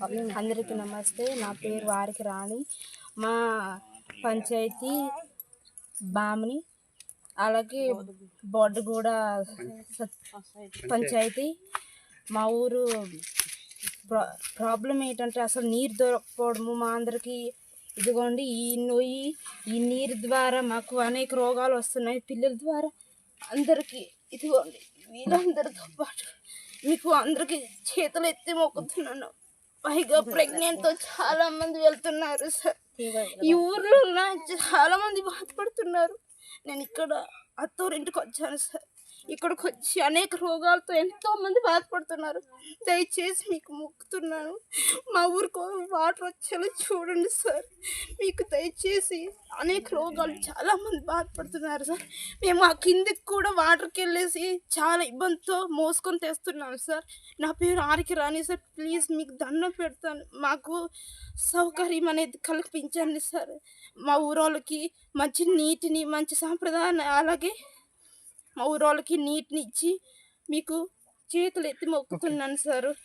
అందరికీ నమస్తే. నా పేరు వారికి రాణి. మా పంచాయతీ బామిని, అలాగే బొడ్డుగూడ పంచాయతీ. మా ఊరు ప్రాబ్లం ఏంటంటే అసలు నీరు దొరకపోవడము మా అందరికీ. ఇదిగోండి ఈ నీరు ద్వారా మాకు అనేక రోగాలు వస్తున్నాయి పిల్లల ద్వారా అందరికీ. ఇదిగోండి వీళ్ళందరితో పాటు మీకు అందరికీ చేతులు ఎత్తి మొక్కుతున్నాను. పైగా ప్రెగ్నెంట్తో చాలా మంది వెళ్తున్నారు సార్. ఈ ఊర్లో చాలా మంది బాధపడుతున్నారు. నేను ఇక్కడ అత్తూరింటికి వచ్చాను సార్. ఇక్కడికి వచ్చి అనేక రోగాలతో ఎంతో మంది బాధపడుతున్నారు. దయచేసి మీకు మొక్కుతున్నాను, మా ఊరికి వాటర్ వచ్చేలా చూడండి సార్. మీకు దయచేసి అనేక రోగాలు చాలా మంది బాధపడుతున్నారు సార్. మేము ఆ కిందికి కూడా వాటర్కి వెళ్ళేసి చాలా ఇబ్బందితో మోసుకొని తెస్తున్నాను సార్. నా పేరు ఆరికి రాణి సార్. ప్లీజ్ మీకు దండం పెడతాను, మాకు సౌకర్యం అనేది కల్పించండి సార్. మా ఊరోళ్ళకి మంచి నీటిని, మంచి సాంప్రదాయాన్ని, అలాగే మా ఊరోళ్ళకి నీటిని ఇచ్చి మీకు చేతులు ఎత్తి మొక్కుతున్నాను సార్.